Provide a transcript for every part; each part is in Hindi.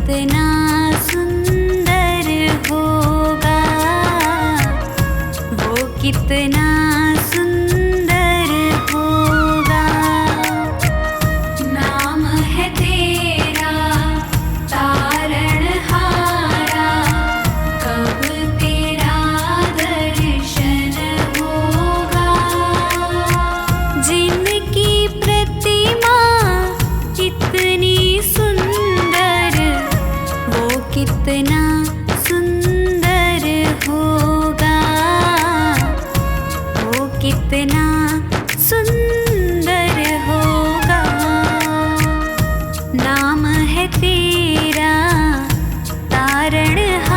कितना सुंदर होगा, वो कितना सुंदर होगा। नाम है तेरा तारणहारा, कब तेरा दर्शन होगा। जिनकी प्रतिमा कितनी सुंदर, वो कितना सुंदर होगा, वो कितना सुंदर होगा। नाम है तेरा तारणहारा।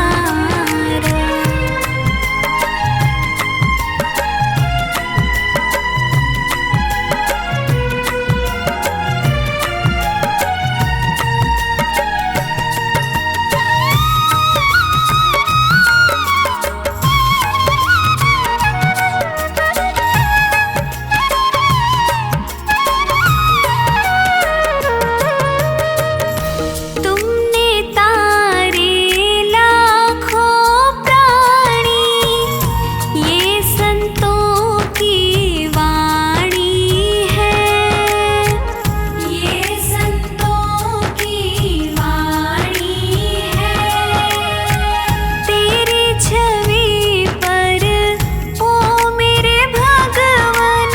तुमने तारे लाखों प्राणी, ये संतों की वाणी है, ये संतों की वाणी है। तेरी छवि पर ओ मेरे भगवन,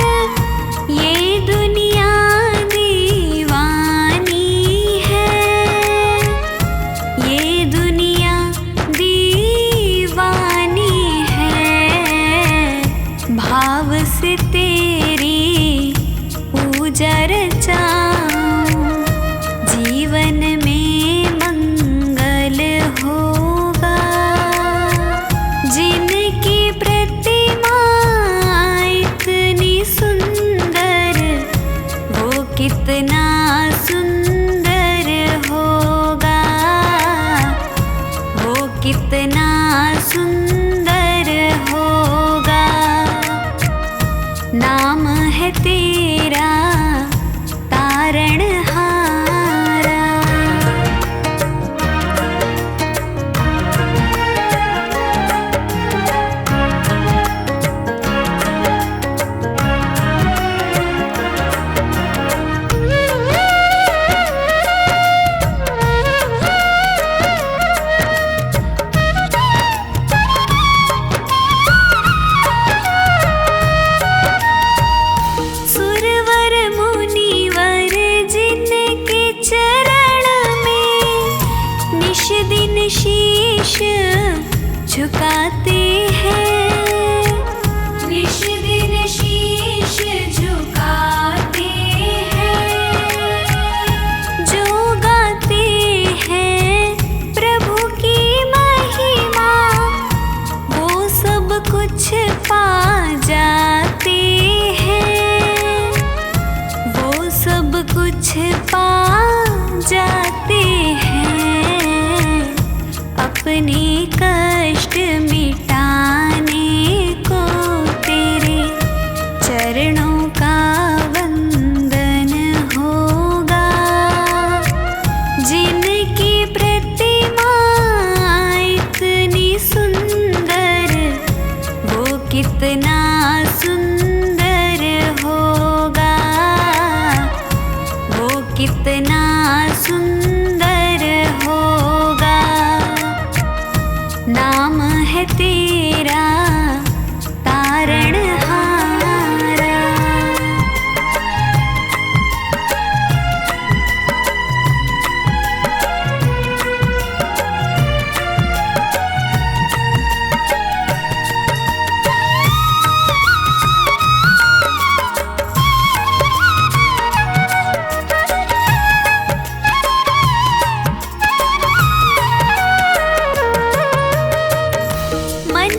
ये दुनिया दीवानी है, ये दुनिया दीवानी है। भाव से तेरी पूजा रचाऊं, जीवन में मंगल होगा। जिनकी प्रतिमा इतनी सुंदर, वो कितना सुंदर होगा, वो कितना सुंदर होगा। नाम है तेरा तारणहारा। सुरवर मुनिवर जिनके चरण में निश दिन शीश झुकाते हैं, निश दिन शीश झुकाते हैं। जो गाते हैं प्रभु की महिमा, वो सब कुछ पा जाते हैं, वो सब कुछ पा जाते हैं। अपने कष्ट मिटाने को तेरे चरणों का वंदन होगा। जिनकी प्रतिमा इतनी सुंदर, वो कितना सुंदर होगा, वो कितना सुंदर होगा। नाम है तेरा तारणहारा। मन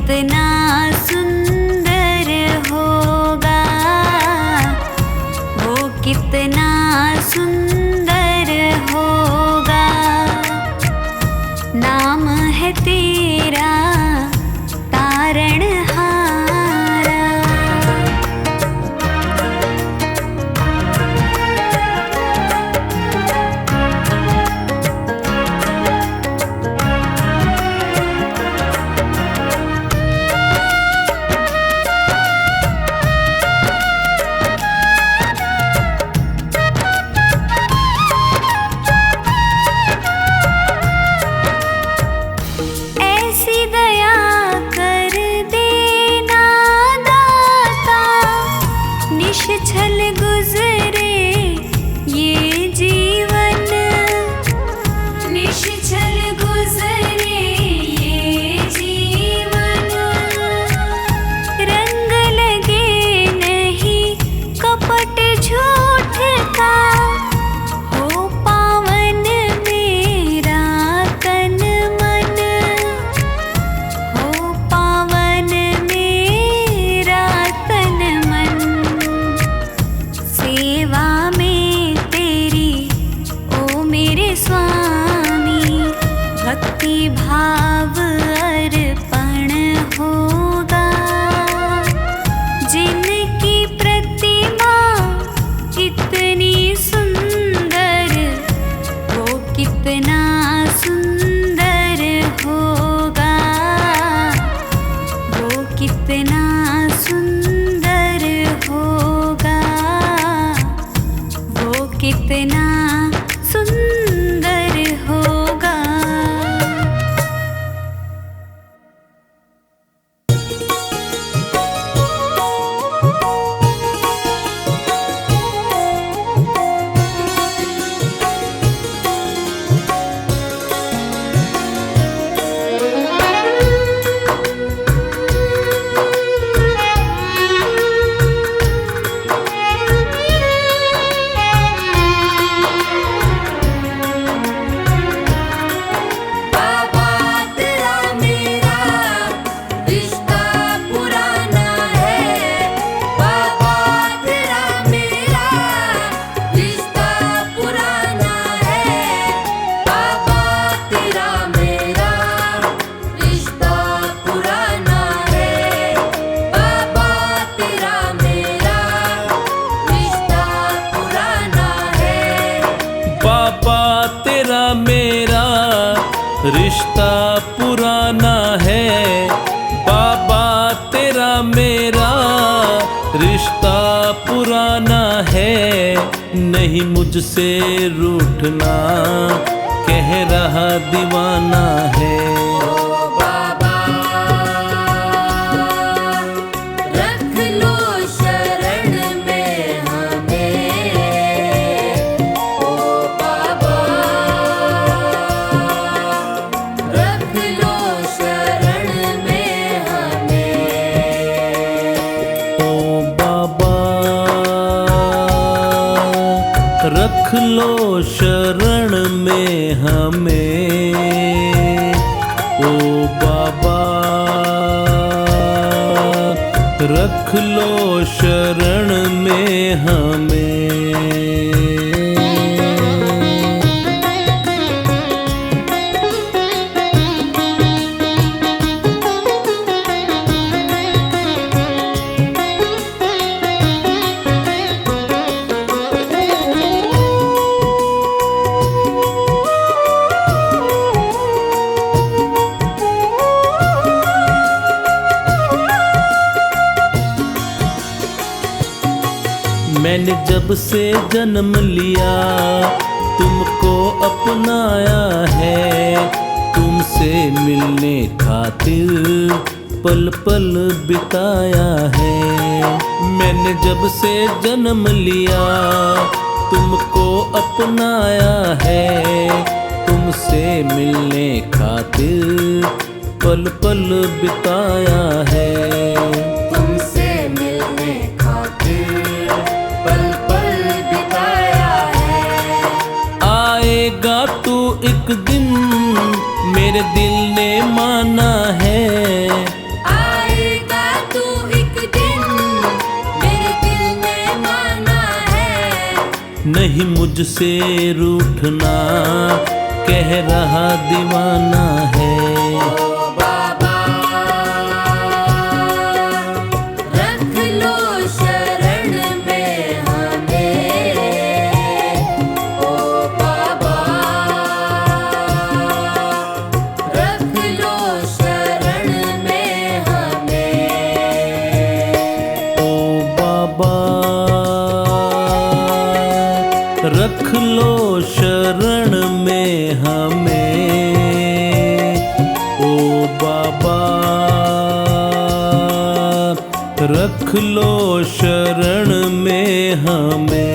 कितना सुंदर होगा, वो कितना सुंदर होगा। नाम है तेरा तारणहारा। ऐसी दया कर देना दाता, निश्छल गुजरे ये जीवन, निश्छल गुजरे ये जीवन। रंग लगे नहीं कपट झूठ का, हो पावन मेरा तन मन, हो पावन मेरा तन मन। सेवा में तेरी ओ मेरे स्वामी, भक्ति भाव अर्पण होगा। जिनकी प्रतिमा इतनी सुंदर, वो कितना सुंदर होगा, वो कितना सुंदर होगा, वो कितना सुंदर होगा। बाबा तेरा मेरा रिश्ता पुराना है, बाबा तेरा मेरा रिश्ता पुराना है, बाबा तेरा मेरा रिश्ता पुराना है, बाबा तेरा मेरा रिश्ता पुराना है। बाबा तेरा मेरा रिश्ता पुराना है, बाबा तेरा मेरा रिश्ता पुराना है। नहीं मुझसे रूठना, कह रहा दीवाना है। ओ बाबा रख लो शरण में हमें, ओ बाबा रख लो शरण में हमें। ओ बाबा रख लो शरण में हमें, ओ बाबा रख लो शरण में हमें। मैंने जब से जन्म लिया तुमको अपनाया है, तुमसे मिलने खातिर पल पल बिताया है। मैंने जब से जन्म लिया तुमको अपनाया है, तुमसे मिलने खातिर पल पल बिताया है। तुमसे मिलने खातिर पल पल बिताया है। आएगा तू एक दिन मेरे दिल ने माना है, मुझसे रूठना, कह रहा दीवाना है। ओ बाबा रख लो शरण में हमें, ओ बाबा रख लो शरण में हमें, ओ बाबा रख लो शरण में हमें, ओ बाबा रख लो शरण में हमें।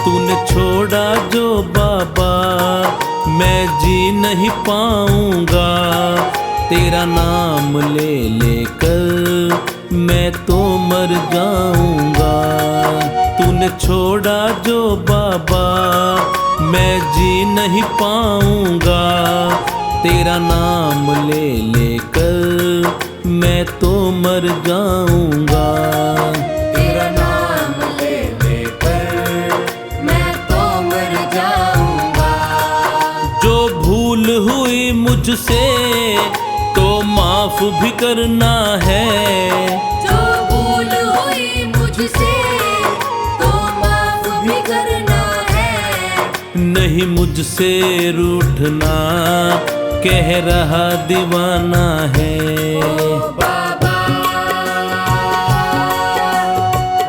तूने छोड़ा जो बाबा मैं जी नहीं पाऊंगा, तेरा नाम ले लेकर मैं तो मर जाऊंगा। तूने छोड़ा जो बाबा मैं जी नहीं पाऊंगा, तेरा नाम ले लेकर मैं तो मर जाऊंगा। तेरा नाम ले लेकर मैं तो मर जाऊंगा। जो भूल हुई मुझसे तो माफ भी करना है, जो भूल हुई मुझसे तो माफ भी करना है, नहीं मुझसे रूठना, कह रहा दीवाना है। ओ बाबा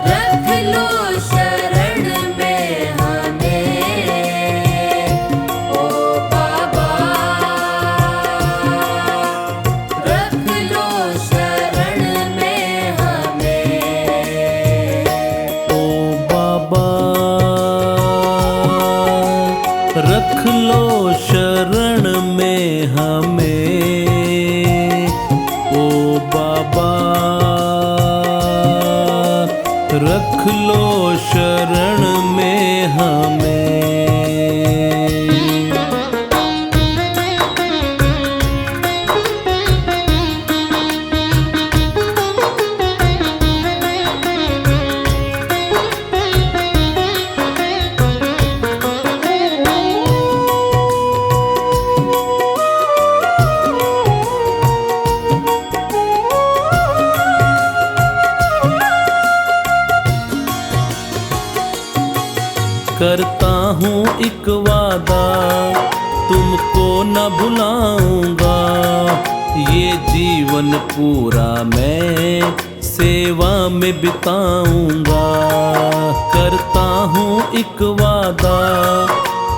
रख लो शरण में हमें, ओ बाबा रख लो शरण में हमें, ओ बाबा रख लो शरण में हमें, ओ बाबा रख लो शरण में हमें। करता हूँ एक वादा, तुमको न भुलाऊंगा, ये जीवन पूरा मैं सेवा में बिताऊंगा। करता हूँ एक वादा,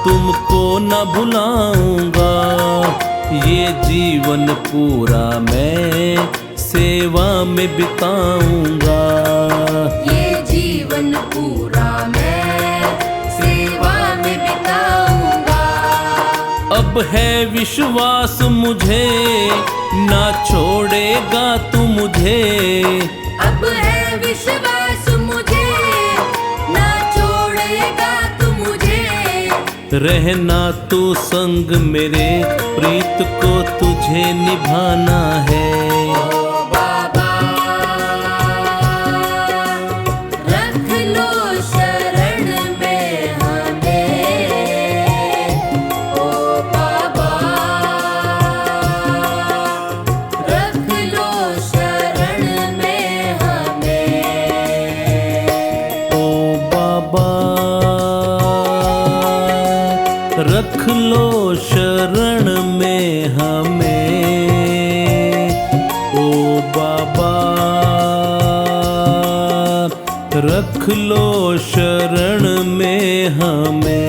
तुमको न भुलाऊंगा, ये जीवन पूरा मैं सेवा में बिताऊंगा। ये जीवन पूरा मैं सेवा में बिताऊंगा। अब है विश्वास मुझे, ना छोड़ेगा तू मुझे, अब है विश्वास मुझे, ना छोड़ेगा तू मुझे, रहना तू संग मेरे, प्रीत को तुझे निभाना है। ओ बाबा रख लो शरण में हमें, ओ बाबा रख लो शरण में हमें, ओ बाबा रख लो शरण में हमें, ओ बाबा रख लो शरण में हमें।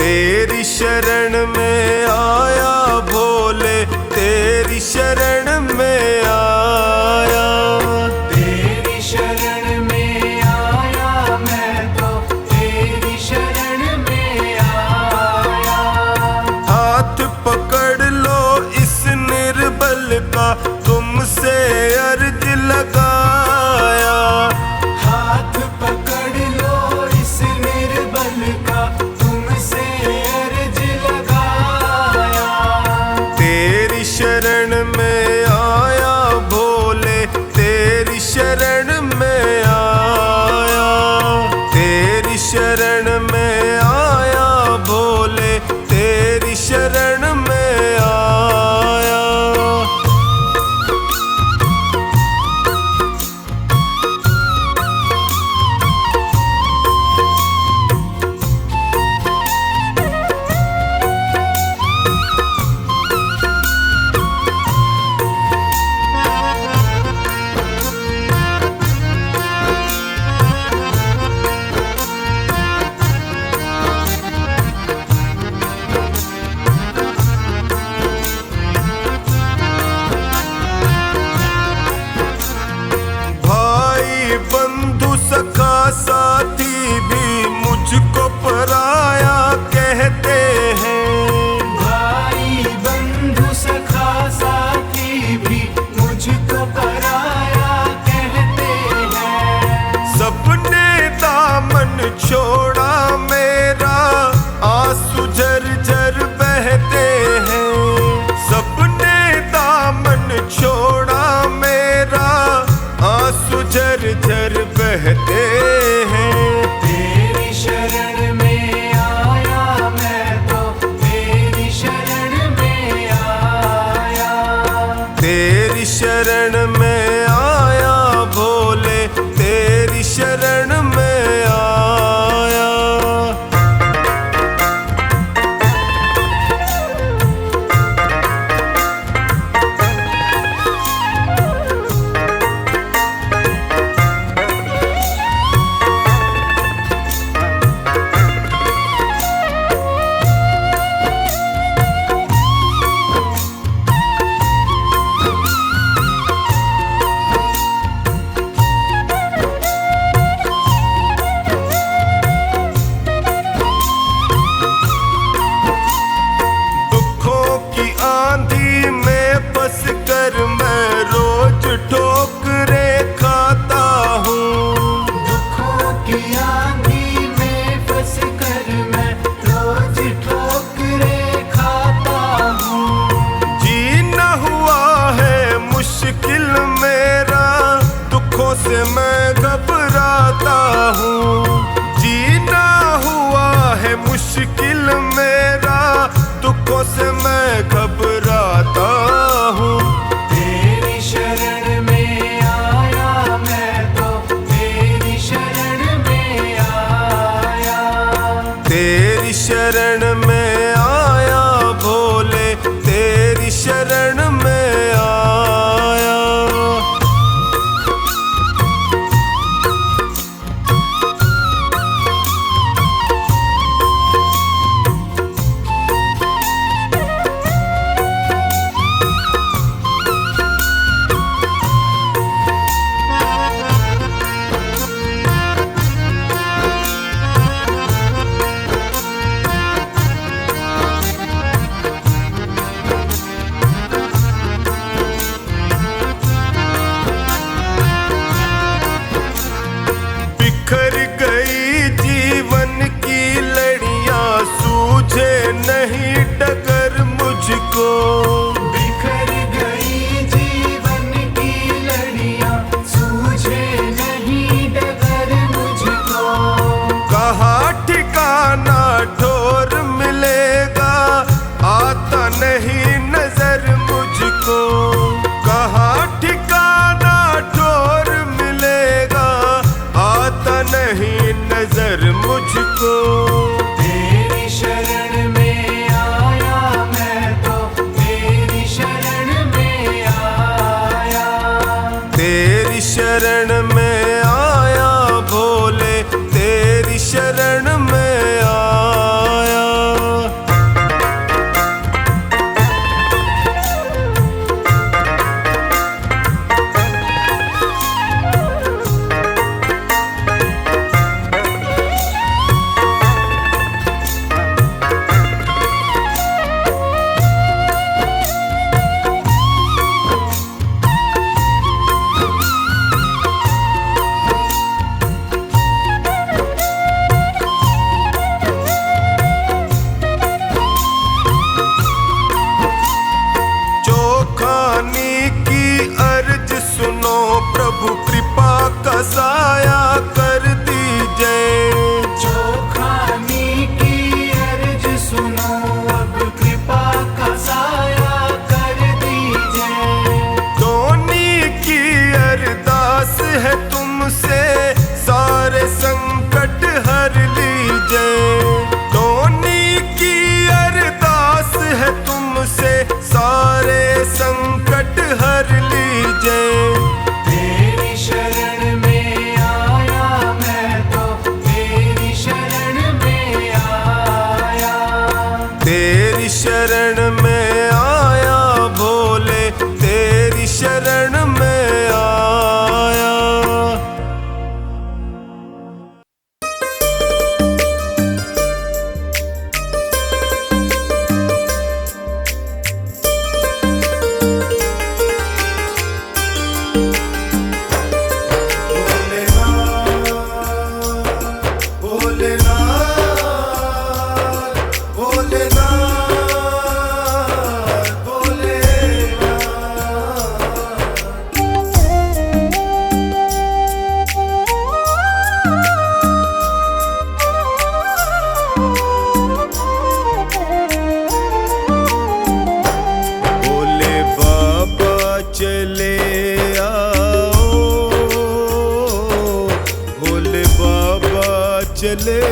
तेरी शरण में आया भोले, तेरी शरण में आया। तेरी शरण में आया मैं तो, तेरी शरण में आया। हाथ पकड़ लो इस निर्बल का, तुमसे अर्ज लगाया। हाथ पकड़ लो इस निर्बल का, तुमसे अर्ज लगाया। तेरी शरण में आया भोले, तेरी शरण में आया। तेरी शरण में आया भोले, तेरी शरण में आया। भाई बंधु सखा साथी भी मुझको पराया कहते हैं। भाई बंधु सखा साथी भी मुझको पराया कहते हैं। सबने दामन छोड़ा मेरा, आंसू झरझर बहते हैं। सबने दामन छोड़ा मेरा, आंसू झरझर बहते हैं। तेरी शरण में आया मैं तो, तेरी शरण में आया। तेरी शरण में आया भोले, तेरी शरण में आया। दुखों की आंधी में फंस कर मैं रोज ठोकरें खाता हूँ। दुखों की आंधी में फंस कर मैं रोज ठोकरें खाता हूँ। जीना हुआ है मुश्किल मेरा, दुखों से मैं घबराता हूँ। जीना हुआ है मुश्किल मेरा, दुखों से मैं घबराता हूँ। तेरी शरण में आया मैं तो, तेरी शरण में आया। तेरी शरण में आया भोले, तेरी शरण में आया। चले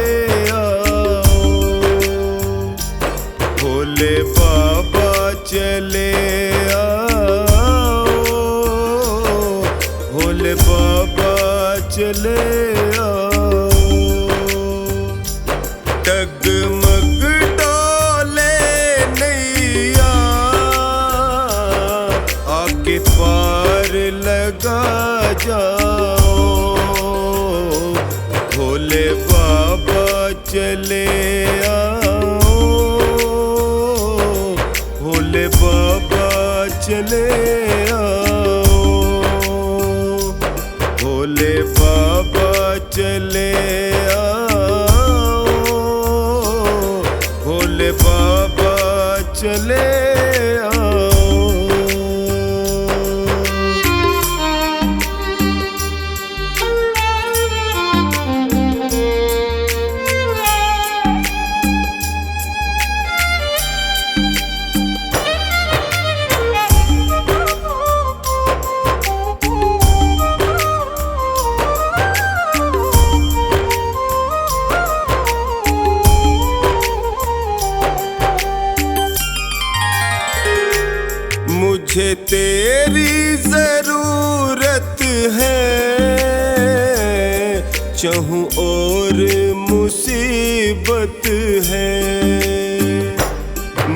आओ, भोले बाबा चले आओ, भोले बाबा चले आओ। डगमग डोले नैया आके पार लगा जाओ, भोले बाबा चले आओ, भोले बाबा चले आओ, भोले बाबा चले आओ, भोले बाबा चले आओ। मुझे तेरी जरूरत है, चाहूं और मुसीबत है।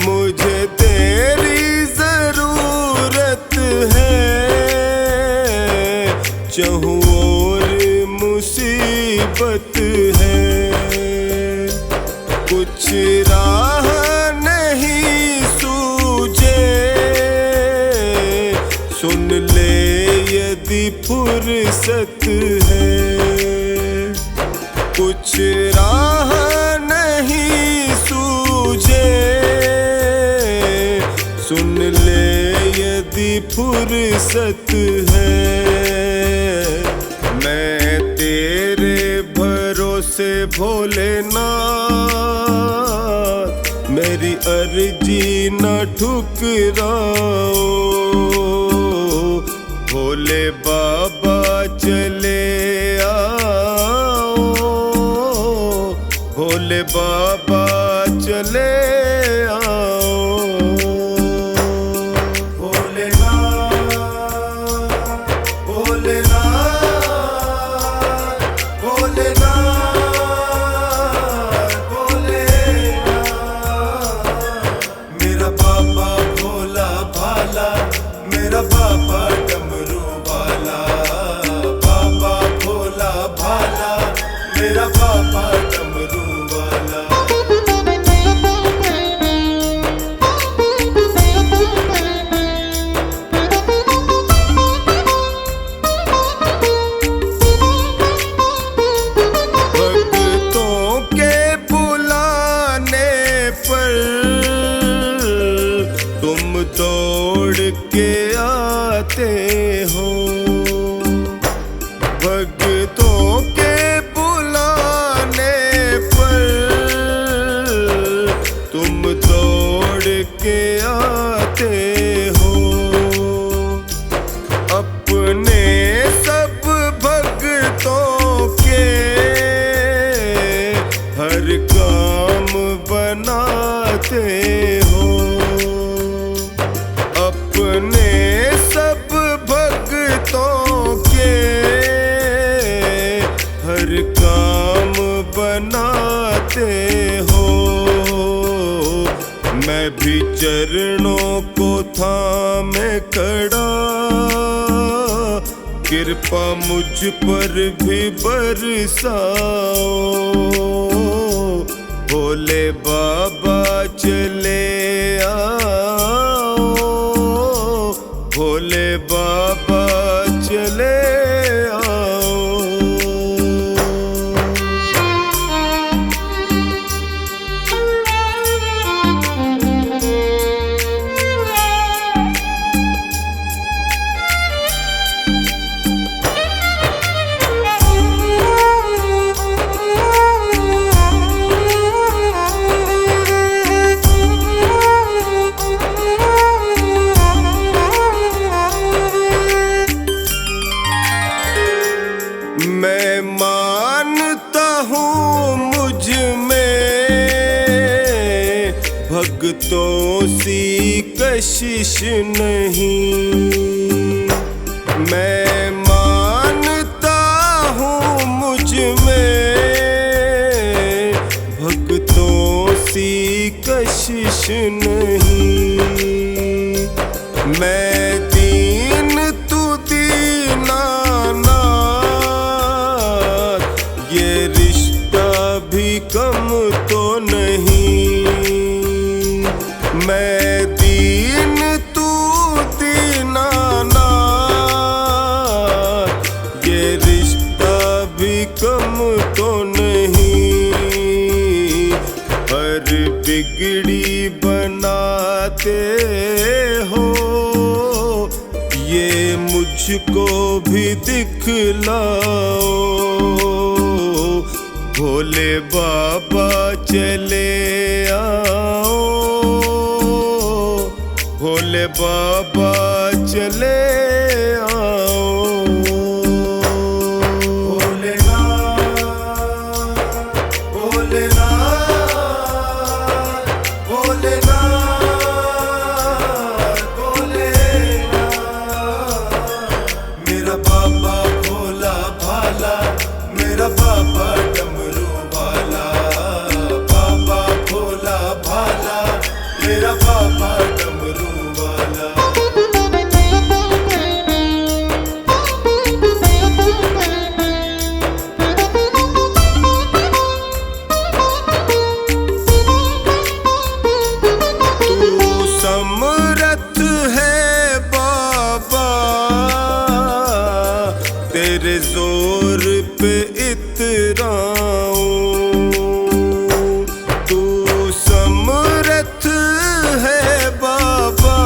मुझे तेरी जरूरत है, चाहूं और मुसीबत है। कुछ राह नहीं सूझे, सुन ले यदि फुर्सत है। कुछ राह नहीं सूझे, सुन ले यदि फुर्सत है। मैं तेरे भरोसे भोलेनाथ, मेरी अर्जी न ठुकराओ, भोले बाबा चले आओ, भोले बाबा चले आओ। भोलेनाथ भोलेनाथ भोलेनाथ भोलेनाथ, मेरा बाबा भोला भाला, मेरा बाबा डमरू वाला, बाबा भोला भाला, मेरा बाबा डमरू वाला। भक्तों के बुलाने पर तुम दौड़ के आते हो, भक्तों के बुलाने पर तुम दौड़ के आते हो। अपने सब भक्तों के हर काम बनाते हो, अपने सब भक्तों के हर काम बनाते हो। मैं भी चरणों को थामे खड़ा, कृपा मुझ पर भी बरसाओ, भोले बाबा चले आओ, भोले बाबा चले आओ। भक्तों सी कशिश नहीं। मैं मानता हूँ मुझ में भक्तों सी कशिश नहीं। मैं दीन तू दीनानाथ, ये रिश्ता भी कम तो नहीं। मैं दीन तू दीनानाथ, ये रिश्ता भी कम तो नहीं। हर बिगड़ी बनाते हो, ये मुझको भी दिखलाओ। भोले बाबा चले आओ, भोले बाबा चले आओ। भोलेनाथ, भोलेनाथ, भोलेनाथ, भोलेनाथ। मेरा बाबा भोला भाला, मेरा बाबा डमरू वाला। बाबा भोला भाला, मेरा बाबा डमरू वाला। तू समर्थ है बाबा, तेरे जोर पे इतराऊं। तू समर्थ है बाबा,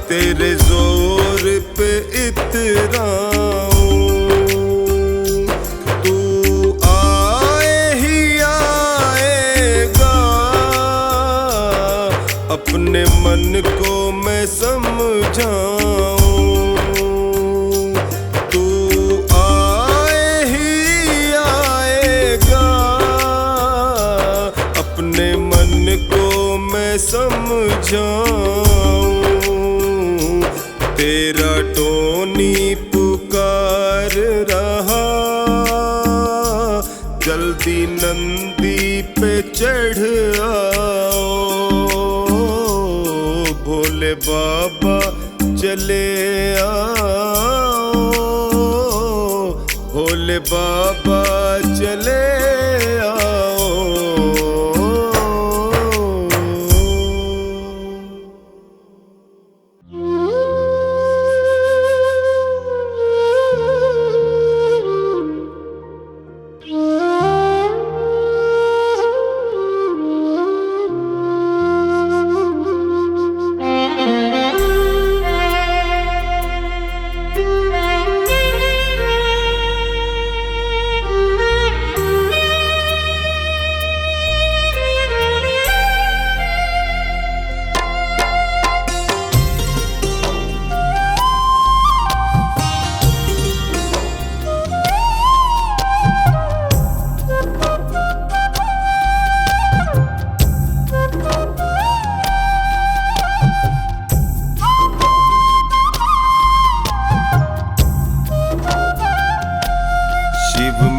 तेरे जोर पे इतराऊं। तू आए ही आएगा, अपने मन को मैं समझाऊं। तू आए ही आएगा, अपने मन को मैं समझाऊं। तेरा टोनी पुकार रहा, जल्दी नंदी पे चढ़ आओ। भोले बाबा चले आओ, भोले बाबा चले आओ।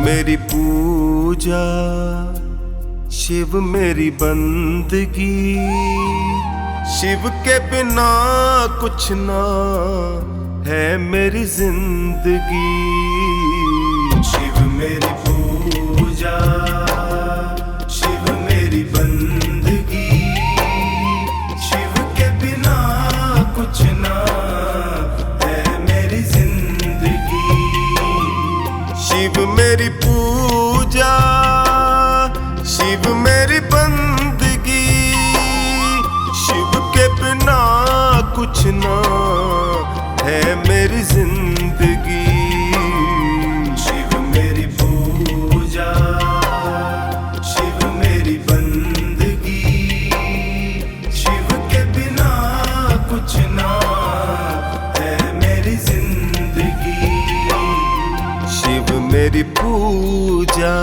मेरी पूजा, शिव मेरी बंदगी। शिव के बिना कुछ ना है मेरी जिंदगी। शिव मेरी पूजा, शिव मेरी बंदगी। शिव के बिना कुछ ना है मेरी जिंदगी। शिव मेरी पूजा, शिव मेरी बंदगी। शिव के बिना कुछ ना है मेरी जिंदगी। शिव मेरी पूजा, शिव मेरी बंदगी। शिव के बिना कुछ ना है मेरी जिंदगी। शिव मेरी पूजा।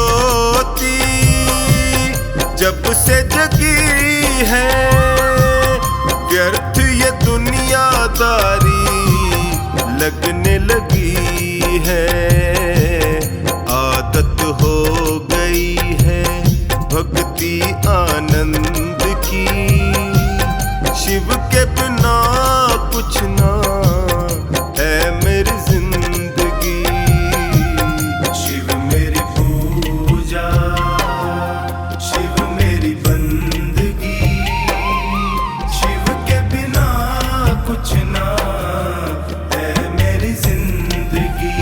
ज्योति जब से जगी है, व्यर्थ ये दुनियादारी लगने लगी है। आदत हो गई है भक्ति आनंद की, शिव के बिना कुछ ना है मेरी जिंदगी। शिव मेरी पूजा, शिव मेरी बंदगी, शिव के बिना कुछ ना है मेरी जिंदगी।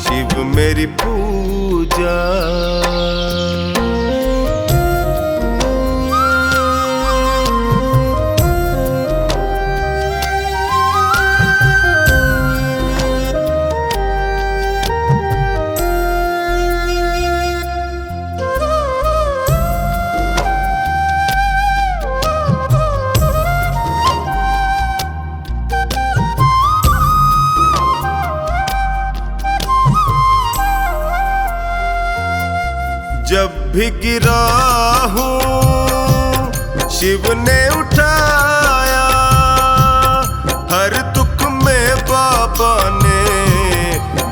शिव मेरी पूजा। जब भी गिरा हूँ शिव ने उठाया, हर दुख में बाबा ने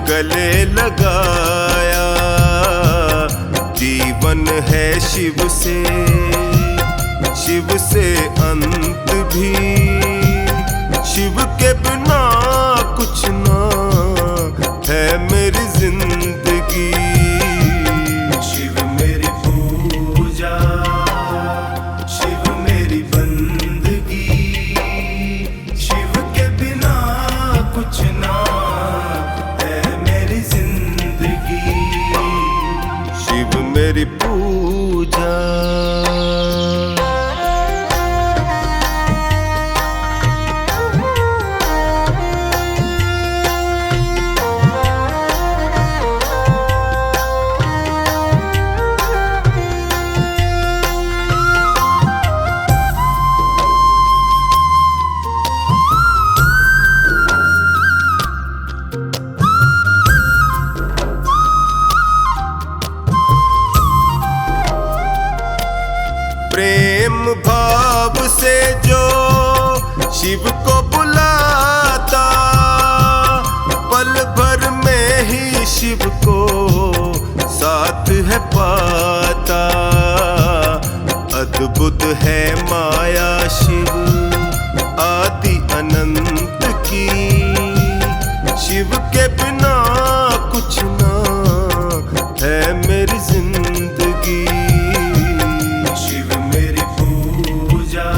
गले लगाया। जीवन है शिव से अंत भी, शिव के बिना कुछ ना है मेरी जिंदगी। शिव मेरी पूजा, शिव मेरी बंदगी, शिव के बिना कुछ ना है मेरी जिंदगी। शिव मेरी पूजा। प्रेम भाव से जो शिव को बुलाता, पल भर में ही शिव को साथ है पाता। अद्भुत है माया शिव आदि अनंत की, शिव के बिना कुछ ना है मेरी जिंदगी। शिव मेरी पूजा,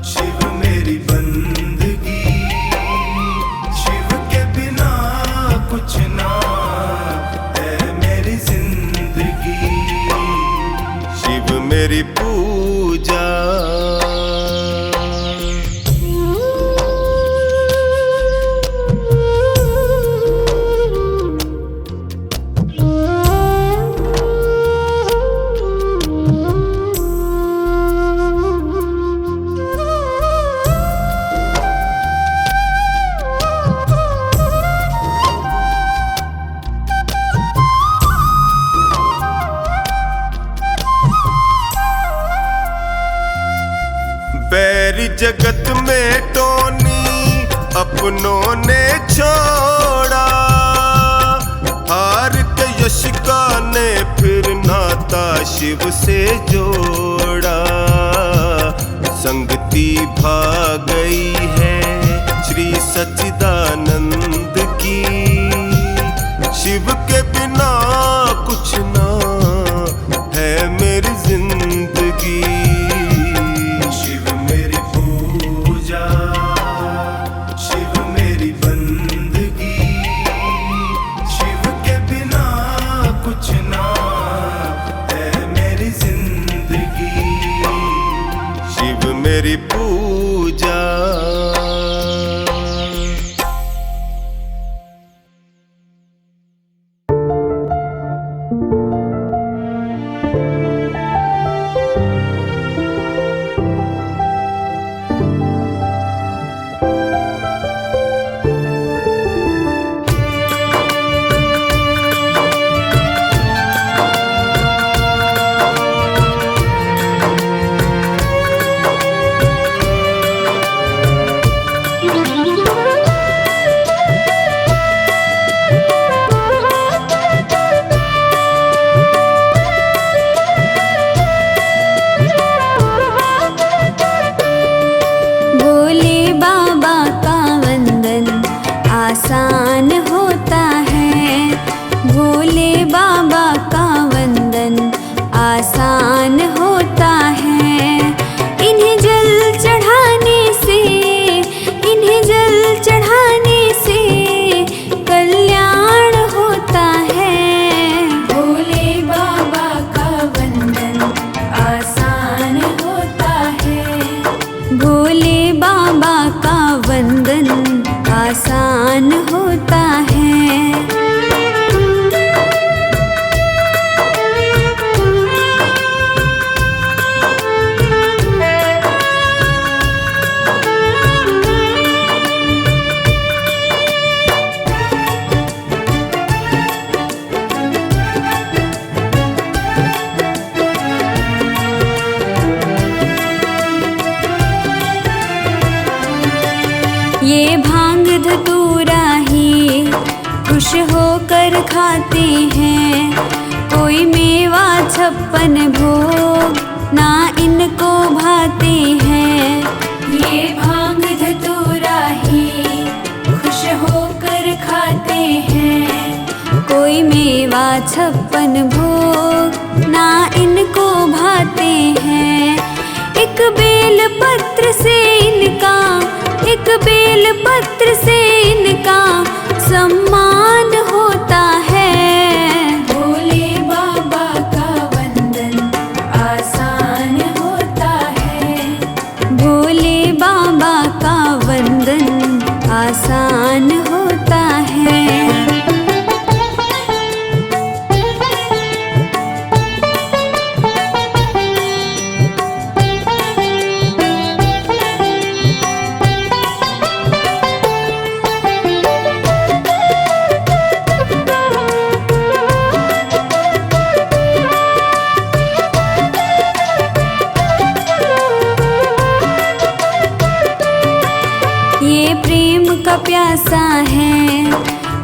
शिव मेरी बंदगी, शिव के बिना कुछ ना है मेरी जिंदगी। शिव मेरी पूजा। बैरी जगत में टोनी अपनों ने छोड़ा, हार के यशिका ने फिर नाता शिव से जोड़ा। संगति भाग गई है श्री सच्चिदानंद की, शिव के बिना कुछ ना है मेरी जिंदगी। मेरी पूजा। खुश होकर खाते हैं। कोई मेवा 56 भोग ना इनको भाते हैं। ये भांग धतूरा ही खुश होकर खाते हैं। कोई मेवा 56 भोग ना इनको भाते हैं। एक बेल पत्र से इनका, एक बेल पत्र से इनका सम्मान होता है। भोले बाबा का वंदन आसान होता है। भोले बाबा का वंदन आसान होता है। ये प्रेम का प्यासा है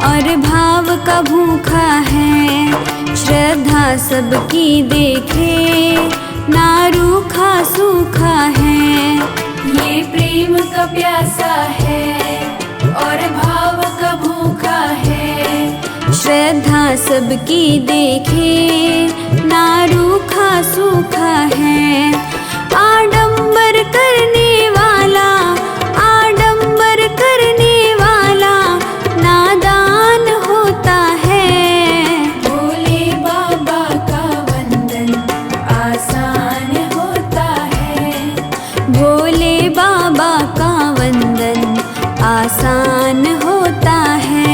और भाव का भूखा है। श्रद्धा सबकी देखे ना रूखा सूखा है। ये प्रेम का प्यासा है और भाव का भूखा है। श्रद्धा सबकी देखे ना रूखा सूखा है। आडंबर करने वाला, आडंबर करने वाला नादान होता है। भोले बाबा का वंदन आसान होता है। भोले बाबा का वंदन आसान होता है।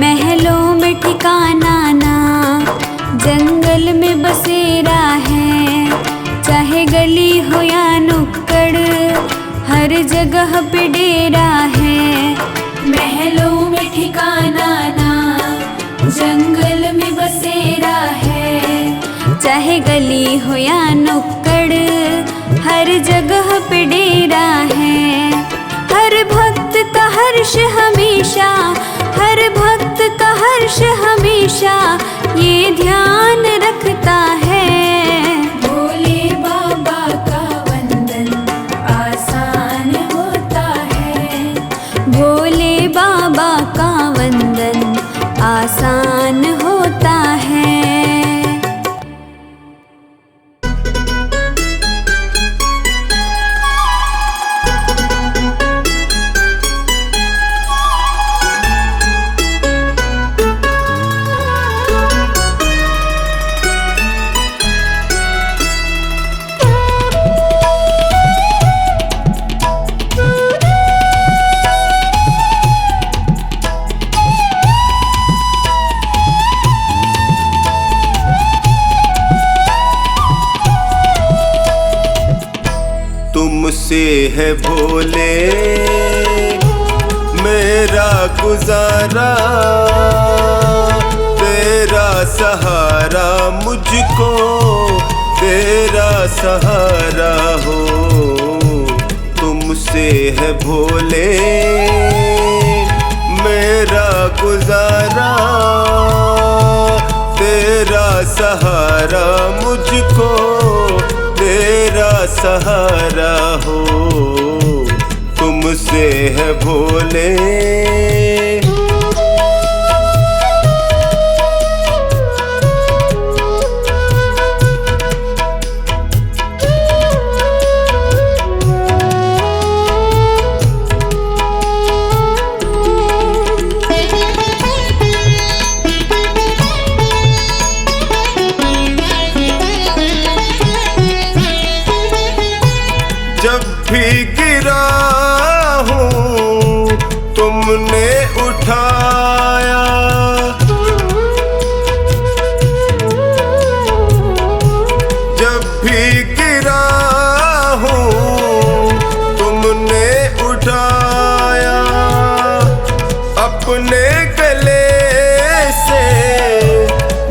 महलों में ठिकाना ना, जंगल में बसेरा है। चाहे गली हो या नुक्कड़, हर जगह पे डेरा है। महलों में ठिकाना ना, जंगल में बसेरा है। चाहे गली हो या नुक्कड़, हर जगह पे डेरा है। हर भक्त का हर्ष हमेशा, हर भक्त का हर्ष हमेशा ये ध्यान रखता है। भोले बाबा का वंदन आसान होता है। भोले बाबा का वंदन आसान होता है। तुमसे है भोले मेरा गुजारा, तेरा सहारा मुझको तेरा सहारा हो। तुमसे है भोले मेरा गुजारा, तेरा सहारा मुझको तेरा सहारा हो। तुमसे है भोले गिरा हूँ तुमने उठाया, जब भी गिरा हूँ तुमने उठाया, अपने गले से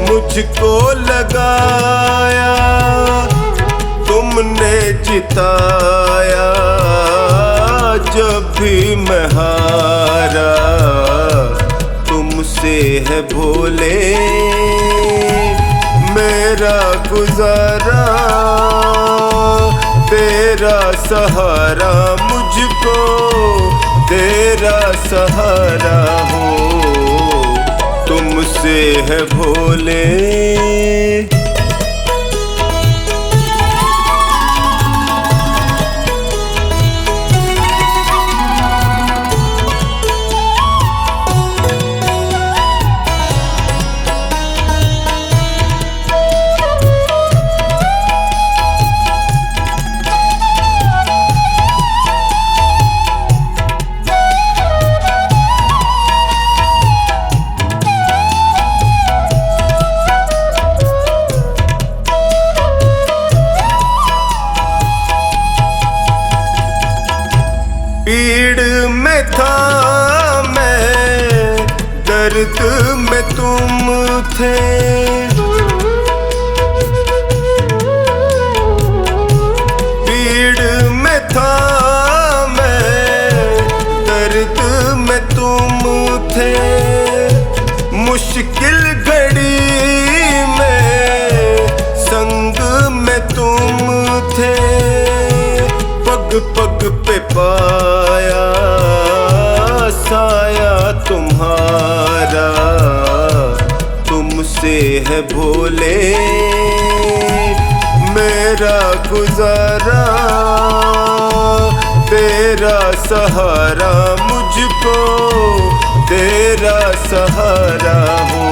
मुझको लगाया, तुमने जिताया जब भी मैं हारा, तुमसे है भोले मेरा गुजारा, तेरा सहारा मुझको तेरा सहारा हो, तुमसे है भोले। पीड़ में था मैं, दर्द में तुम थे, पीड़ में था मैं, दर्द में तुम थे, मुश्किल घड़ी में संग में तुम थे, पग पग पे पाया साया तुम्हारा, तुमसे है भोले मेरा गुजारा, तेरा सहारा मुझको तेरा सहारा हो,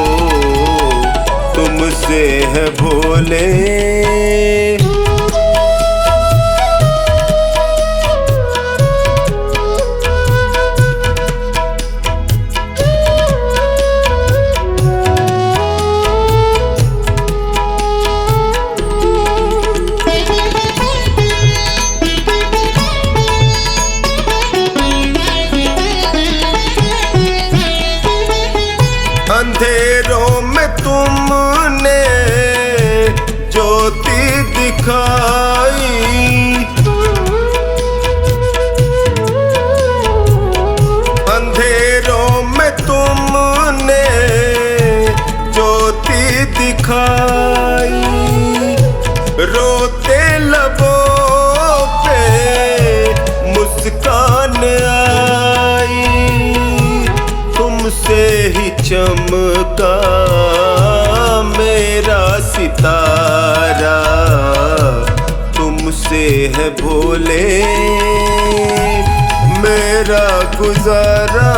तुमसे है भोले। अंधेरों में तुमने ज्योति दिखाई, अंधेरों में तुमने ज्योति दिखाई, रोते लबों पे मुस्कान आई, तुमसे ही चमका मेरा सितारा, तुमसे है भोले मेरा गुजारा,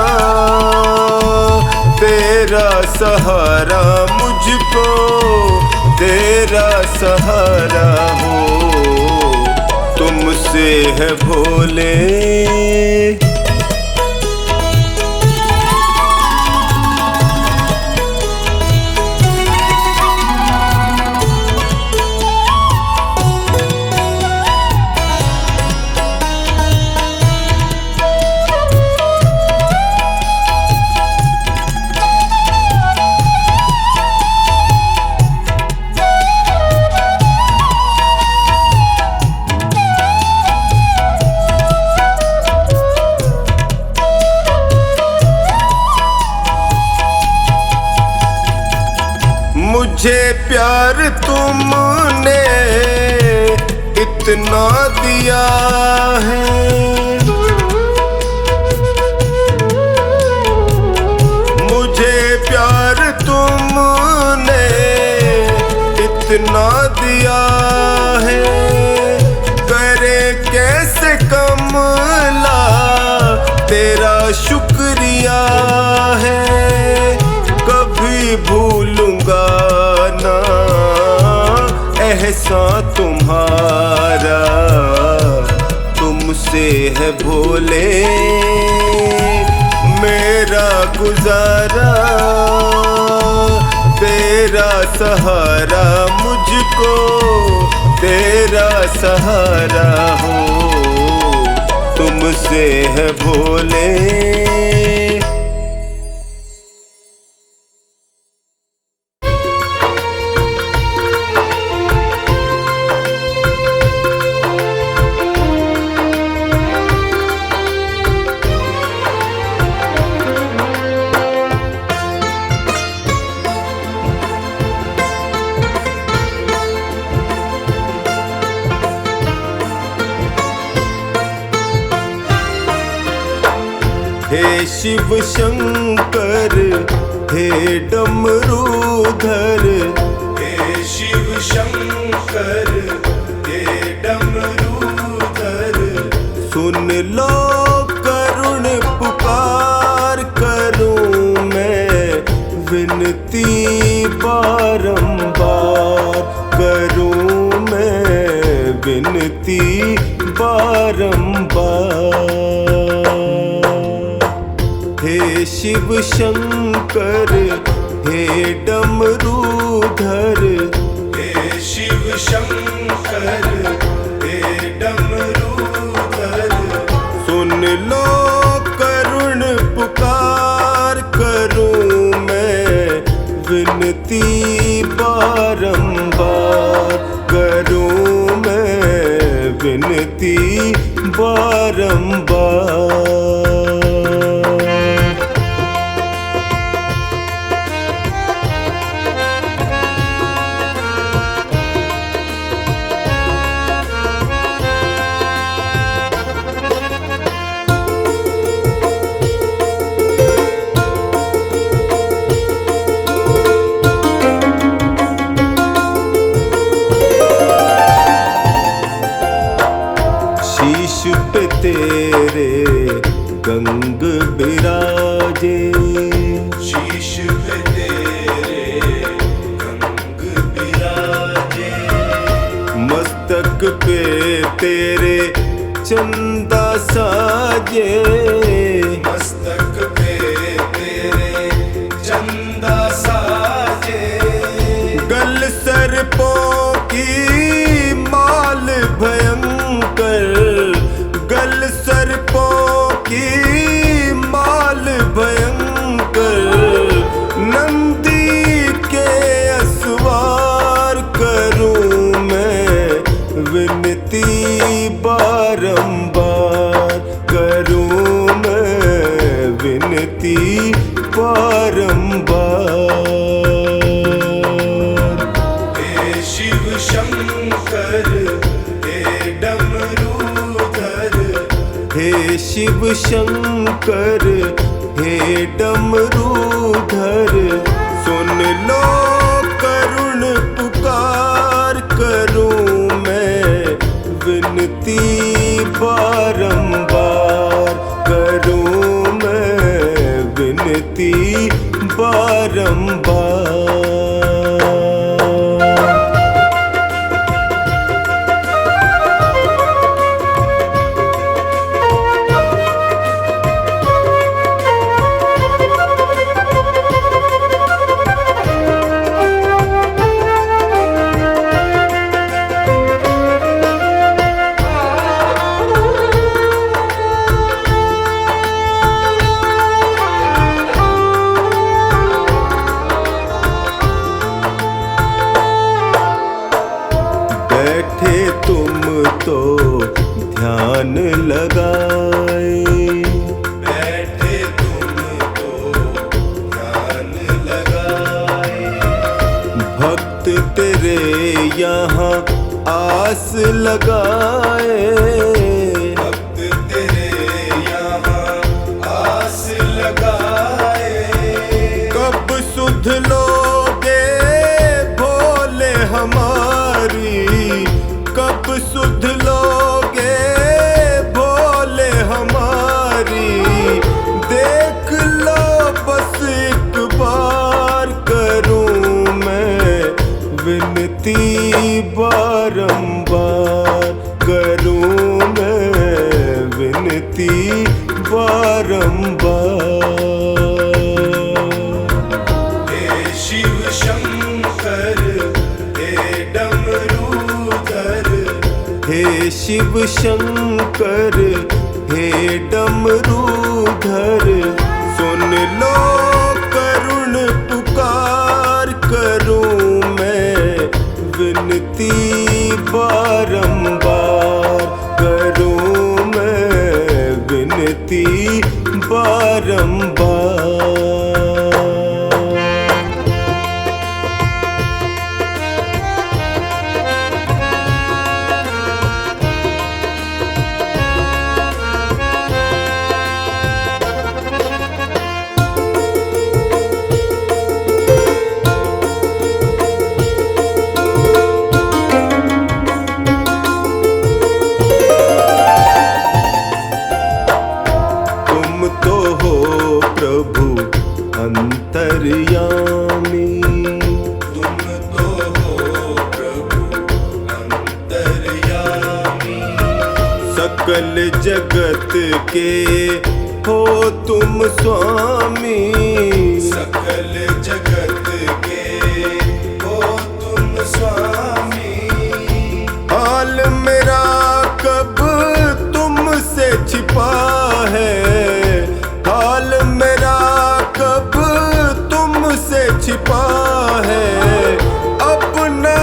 तेरा सहारा मुझको तेरा सहारा हो, तुमसे है भोले। मुझे प्यार तुमने इतना दिया है, मुझे प्यार तुमने इतना दिया है, करे कैसे कमला तेरा शुक्रिया है, कभी भूलूंगा ना एहसान तुम्हारा, तुमसे तुमसे है भोले मेरा गुजारा, तेरा सहारा मुझको तेरा सहारा हो, तुमसे है भोले। हे शिव शंकर हे डमरूधर, हे शिव शंकर हे डमरूधर, सुन लो करुण पुकार करूं मैं विनती बारंबार, करूं मैं विनती बारंबार। हे शिव शंकर हे डमरूधर, हे शिव शंकर हे डमरूधर, सुन लो करुण पुकार करूं मैं विनती बारंबार, करूं मैं विनती बारंबार। शीश पे तेरे गंग बिराजे, शीश पे तेरे गंग बिराजे, मस्तक पे तेरे चंदा साजे, मस्तक पे तेरे चंदा साजे, गल सर्पों की माल भयंकर, गल सर्पों की माल भयंकर, नंदी के असवार करूं मैं विनती बारंबार, करूं मैं विनती बारंबार। हे शिव शंकर हे डमरूधर, हे शिव शंकर हे डमरूधर, सुन लो करुण पुकार करूं मैं विनती बारंबार, करूं मैं विनती बारंबार। बैठे तुम तो ध्यान लगाए, बैठे तुम तो ध्यान लगाए, भक्त तेरे यहाँ आस लगाए, भक्त तेरे यहाँ आस लगाए, कब सुध लोगे भोले हमारी, कब सुध लोगे भोले हमारी, देख लो बस एक बार करूं मैं विनती बारंबार, करूं विनती बारंबार। हे शिव शंकर हे डमरूधर, हे शिव शंकर हे डमरूधर, सुन लो करुण पुकार, करूं मैं विनती बारंबार, करूं मैं विनती बारंबार। अंतर्यामी, तुम तो हो प्रभु अंतर्यामी, सकल जगत के हो तुम स्वामी, सकल जगत के हो तुम स्वामी। हाल मेरा कब तुमसे छिपा है, हाल मेरा कब तुमसे छिपा है, अपना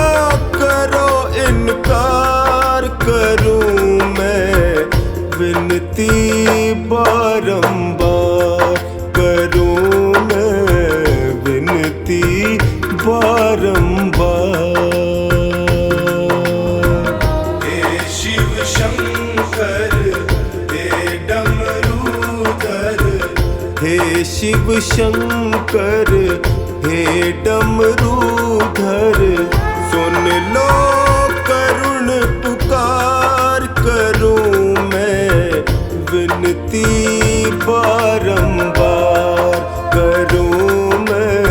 करो इनकार, करूं मैं विनती बारंबार, करूं मैं विनती बारंबार। हे शिव शंकर हे डमरूधर, हे शिव शंकर हे डमरूधर, सुन लो करुण पुकार, करूं मैं विनती बारंबार, करूं मैं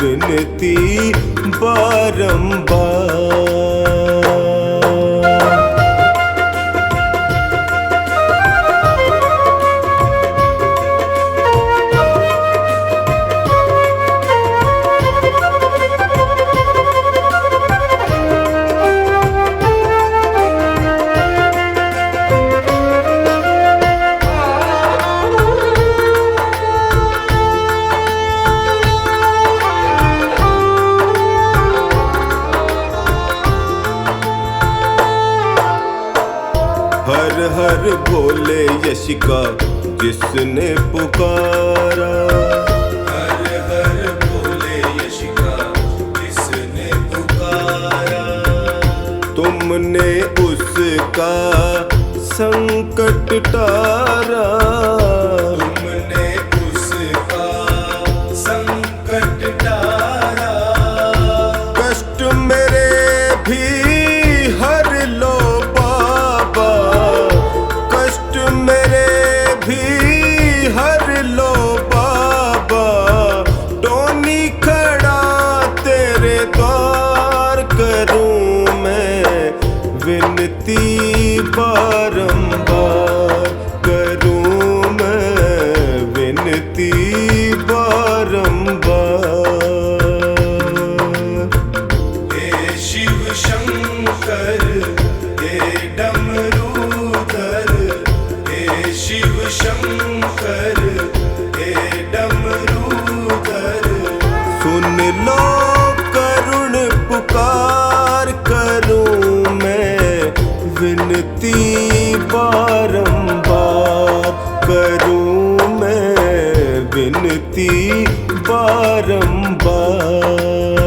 विनती बारंबार। हर हर बोले यश का जिसने पुकारा, हर हर बोले यश का जिसने पुकारा, तुमने उसका संकट टारा, तुमने उसका संकट टारा। कष्ट मेरे भी हर लो बाबा, कष्ट मेरे भी हर लो बाबा, टोनी खड़ा तेरे द्वार, करूं मैं विनती बारंबार, करूं मैं विनती बारंबार। हे शिव शंकर हे डमरूधर, हे शिव शंकर हे डमरूधर, सुन लो करुण पुकार, करूं मैं विनती बारंबार, करूं मैं विनती बारंबार।